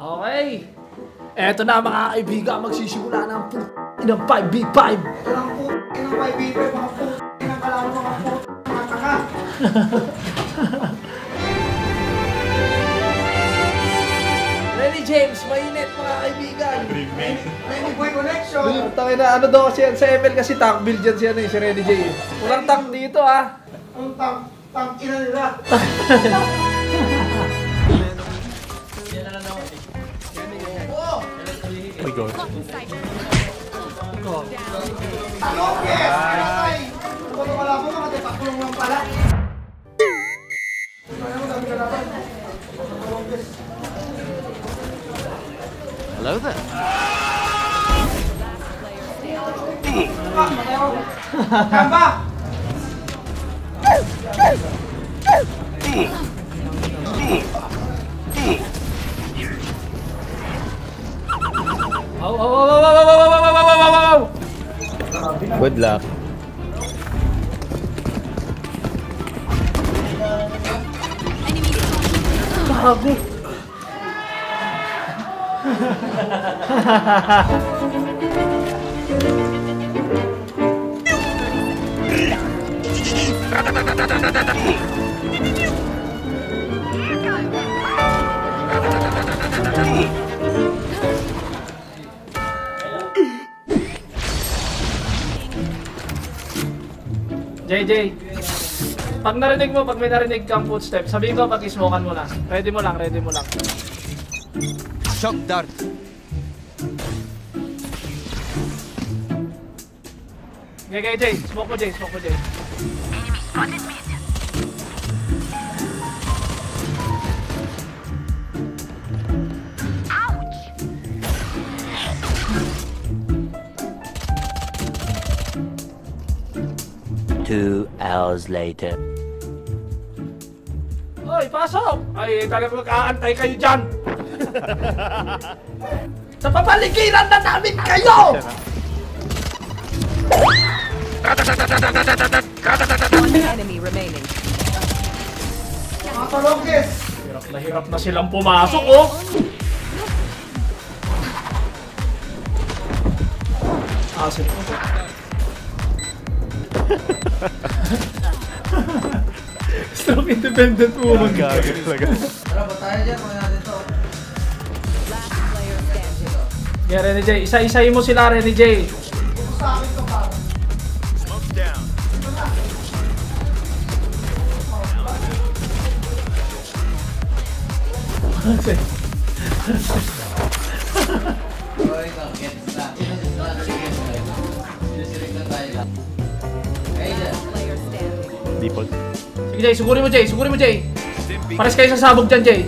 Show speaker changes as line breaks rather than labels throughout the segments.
Okay. Eto na mga kaibigan, magsisimula ng ng 5v5.
Ito lang po, ng 5v5, mga po, ng kalaro, mga po, mga taka.
Lenny James, mainit mga kaibigan.
Lenny Boy Connection.
Tangin na, ano daw kasi yan sa ML kasi tank build yan siya si Lenny J. Walang tank dito ah.
Ang tank ina nila.
Oh my God.
Talong, yes! Kinakay! Kung wala mo, mga tipakulong lang pala. Kaya mo, dami kalaban. Talong, yes.
Hello there.
Patay ako. Kamba!
Good luck.
Grabe. JJ, pag narinig mo, pag may narinig kang footstep, sabihin ko pag ismokan mo na. Ready mo lang, ready mo lang.
Shock dart.
Okay, Jay, smoke mo Jay, smoke mo Jay.
Two hours later.
Hoy, pasok! Ay, talagang mag-aantay kayo dyan! Sa papaligiran na namin kayo!
One enemy remaining.
Mga talong, yes!
Hirap na silang pumasok, oh! Asin. Strong independent woman.
Gago talaga.
Tara, ba tayo dyan? Kung natin to.
Last player standing.
Yeah, Renny J. Isa-isayin mo sila, Renny J.
Sa akin to, pa.
Smoke down.
Player standing.
Default.
Sige, Jay. Sugurin mo, Jay. Sugurin mo, Jay. Pares kayo sa sabog dyan, Jay.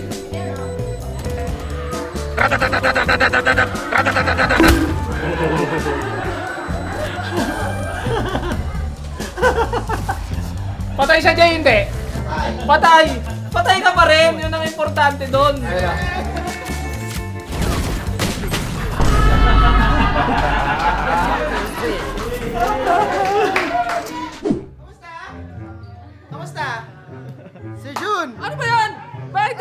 Patay siya, Jay, hindi. Patay. Patay ka pa rin. Yun ang importante doon.
Kamusta? Si Jun!
Ano ba yan? Bakit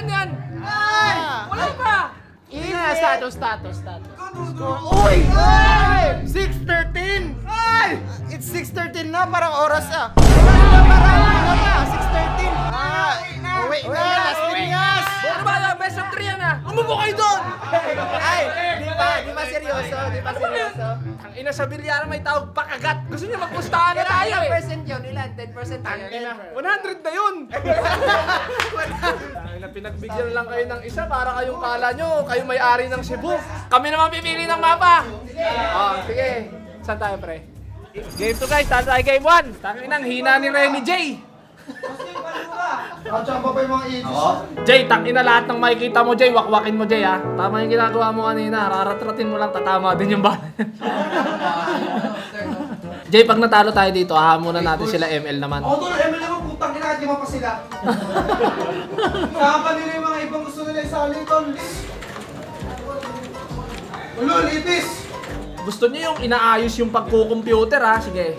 yan?
Ay!
Wala pa.
Status. Uy! Ay! 6:13! Ay! It's 6:13 na, parang oras ah. Parang 6:13. Uwi na, Las Piñas!
Ano ba yan? Best of 3 yan ah. Umupo kayo doon.
Ay! Di ba seryoso?
Ang ina sa bilyara may tawag pakagat. Gusto niya magpustahan na tayo eh.
Ilan % yun? Ilan? 10%
Ang ina,
yun?
100 na yun. Ang ina, pinagbigyan lang kayo ng isa para kayong kala nyo, kayo may-ari ng Cebu. Kami naman pipili ng mapa. Oh, sige. Saan tayo, pre? Game 2 guys, tayo tayo game 1. Tangin ang hina ni Renny J.
Kachamba pa yung mga idis.
Jay, tangin na lahat ng makikita mo, Jay. Wakwakin mo, Jay, ha? Tama yung ginagawa mo kanina. Raratratin mo lang, tatama din yung bala. Jay, pag natalo tayo dito, hahamunan natin sila ML naman.
Ako doon, ML naman, putang ina, di pa sila. Saan nila yung mga ibang gusto nila isali doon? Ulo, lipis!
Gusto niyo yung inaayos yung pagko-computer, ha? Sige.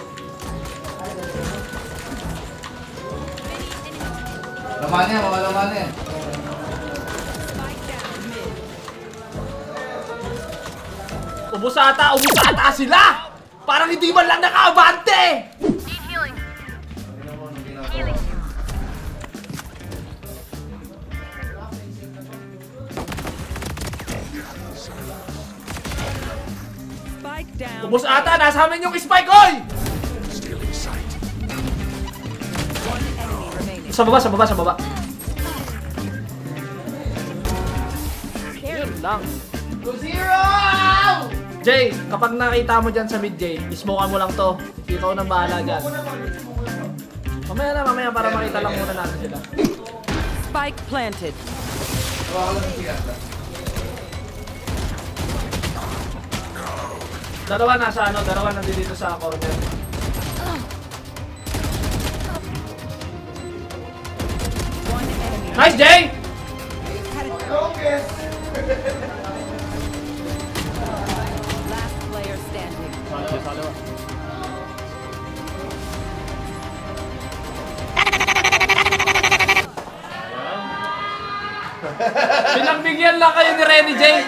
Laman yan, mga laman yan.
Ubus ata sila! Parang hindi man lang nakaabante!
Spike down.
Ubus ata, nasa amin yung spike, oy!
One enemy remaining.
Sa baba. Yun lang.
2-0!
Jay, kapag nakita mo dyan sa mid, Jay, ismokan mo lang to. Ikaw nang bahala dyan. Mamaya para makita lang muna natin sila.
Spike planted.
Dalawa nandito sa corner.
One enemy.
Nice, Jay!
Longest!
Last player standing.
Pinagbigyan lang kayo ni Renny, Jay.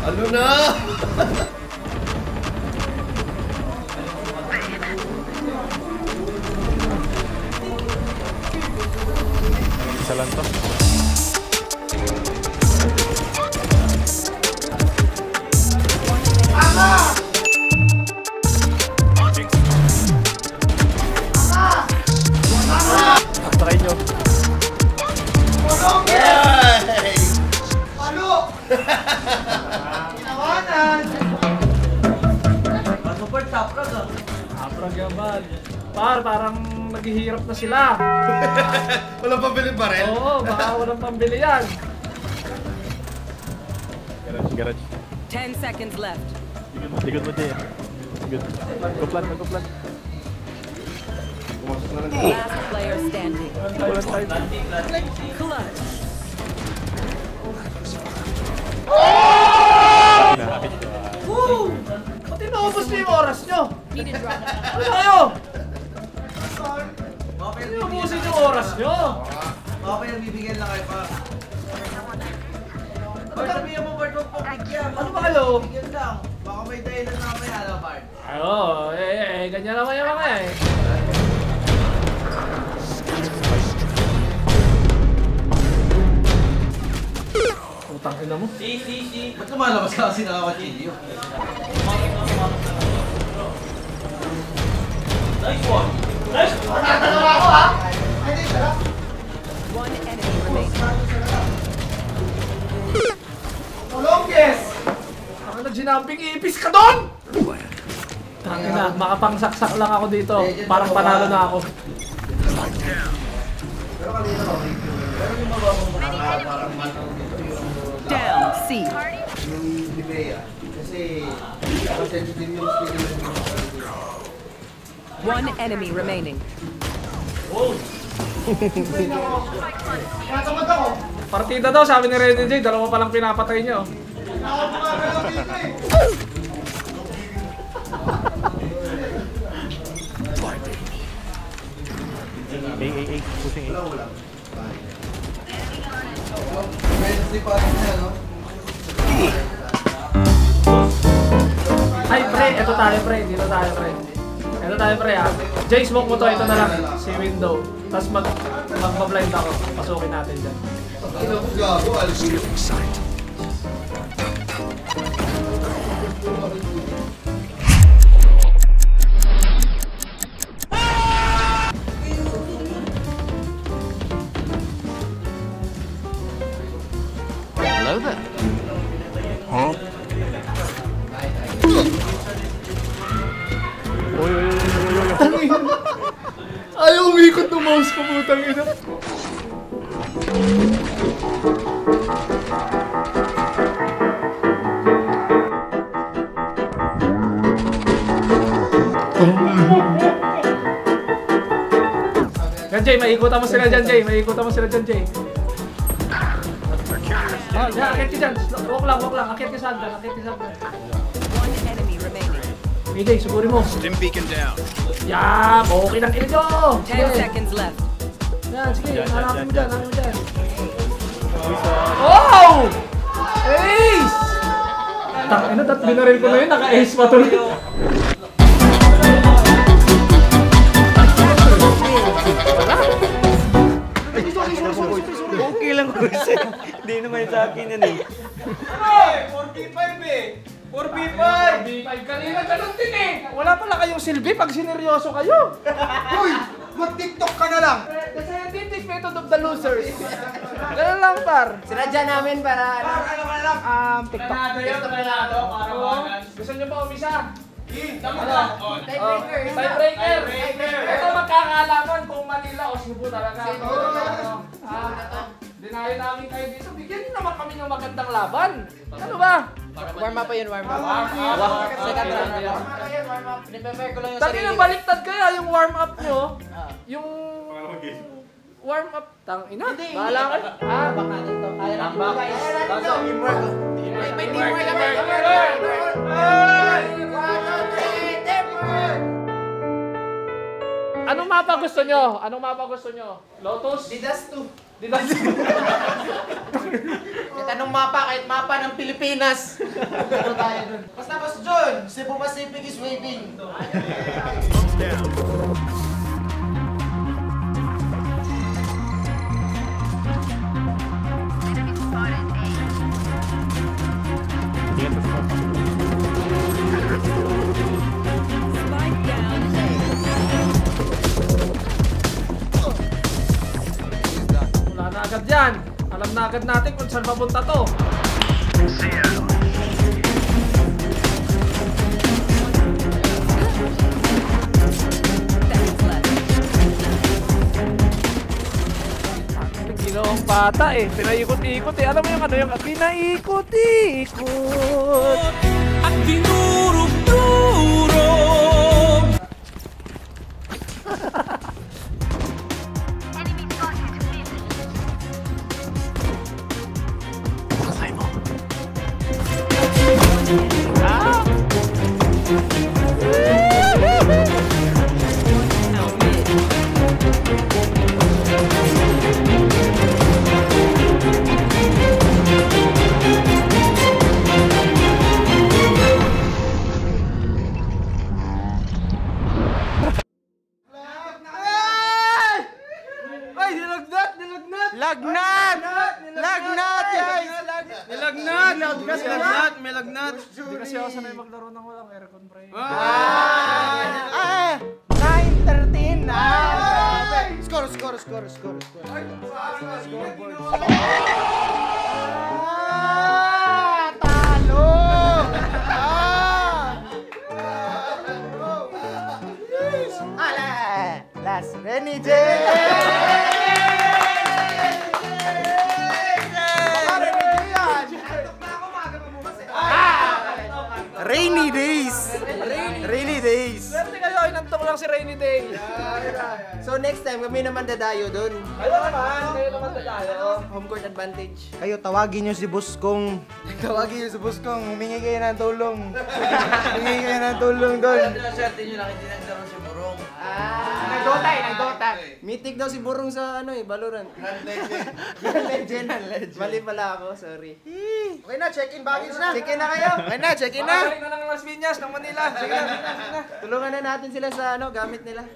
Ano na?
Isa lang to. Try nyo.
Yay! Palo! Ginawanan!
Aprang yaman. Parang naghihirap na sila.
Walang pabili pa rin?
Oo, baka walang pambili yan.
Garage.
10 seconds left.
Likod mo din. Good. Go plan.
Last player standing.
Walang time.
Clutch.
Ba't inaubos niyo yung oras nyo? Ano kayo? Inuubusin yung oras nyo.
Baka may nagbibigyan lang kayo pa. Pag sabihin mo, Bart, huwag pabigyan.
Ano ba kayo?
Bigyan lang. Baka may dahilan na mamaya, ano, Bart?
Ganyan naman yung mga eh. Utang ina mo.
Ba't lumalabas ka kasi nakakachilyo?
One enemy remaining.
Longest!
Ang nag-ginamping ipis ka doon! Tangina, makapangsaksak lang ako dito. Parang panalo na ako.
Down. C.
Yung Libea. Kasi, sensitive yung skin.
One enemy remaining.
Natamad ako.
Partida daw, sabi ni Red J, dalawa pa lang pinapatay niyo.
Nakapagagalaw dito eh.
Pushing A.
Wednesday pa rin na, no?
Ay, pre, eto tayo, pre. Dito tayo, pre. Eto tayo, pre, ha. Jay, smoke mo to. Ito na lang. Si window. Tapos magpa-blind ako. Pasukin natin dyan.
Ano ko gago? Alis yun.
Hello there.
Ayaw umikot ng mouse ko, putang ina. Yan, Jay, maikutan mo sila dyan, Jay. Maikutan mo sila dyan, Jay. Yan, akit ka dyan. Walk lang. Akit ka sa hagdan,
One enemy remaining.
Jay, sugurin mo.
Stim beacon down.
Yan, okay ng ina nyo.
10 seconds left.
Yan, sige, hanapin mo dyan. Wow! Ace! Ano, dat binaril ko na yun, naka-ace pa tuloy.
Okay lang ko kasi. Hindi naman sa akin yan eh.
4v5 eh! 4v5!
Kanina ganun din eh. Wala pala kayong silbi pag sineryoso kayo.
Uy! Mag-tiktok ka na lang!
The scientific method of the losers. Ganun lang, par.
Sinadya namin para
TikTok. Gusto nyo ba umisa? Tiebreaker. Ito magkakaalaman kung Manila o Cebu talaga. Dinayo namin kayo dito. Bigyan niyo naman kami ng magandang laban. Ano ba?
warm up pa yun, warm up. Second round. Prepare ko lang yung
Tangin ang baliktad kaya yung warm up nyo. Yung warm up. Ina. Bahala kayo.
Bak natin to. Kaya natin to, guys. Teamwork. May teamwork kami.
Anong mapa gusto nyo? Anong mapa gusto nyo? Lotus?
Didas 2.
Didas.
Kahit anong mapa, kahit mapa ng Pilipinas. Ano tayo dun? Basta Boss John, Cebu Pacific is waving.
Spike down A.
Wala na agad yan. Alam na agad natin kung saan papunta to.
Seconds left.
Ginawang bata eh. Pinaikot-ikot eh. Alam mo yung ano yung pinaikot-ikot. At dinurog-durog.
Out mid.
Ay! Nilagnat! Nilagnat!
Lagnat! Lagnat, guys!
Nilagnat! Nilagnat! May lagnat!
Hindi kasi ako sanay maglaro ng walang aircon, pre.
9-13 na!
Score! Score! Score! Score!
Talo! Last Renny J! Rainy days! Rainy days!
Swerte kayo, inantok lang si Rainy Day.
So next time, kami naman dadayo dun.
Kayo naman tayo.
Home court advantage.
Kayo, tawagin nyo si Boss Kong. Tawagin nyo si Boss Kong. Humingi kayo ng tulong. Humingi kayo ng tulong doon.
Swerte nyo lang, hindi nagkaroon si Burong.
Nagdota eh, nagdota. Mythic daw si Burong sa Valorant.
Grand legend.
Grand legend. Mali pala ako, sorry.
Okay na, check-in baggage na.
Check in na kayo.
Okay na, check-in na.
Balik na ng Las Piñas, ng Manila. Sige na, sige na.
Tulungan na natin sila sa gamit nila.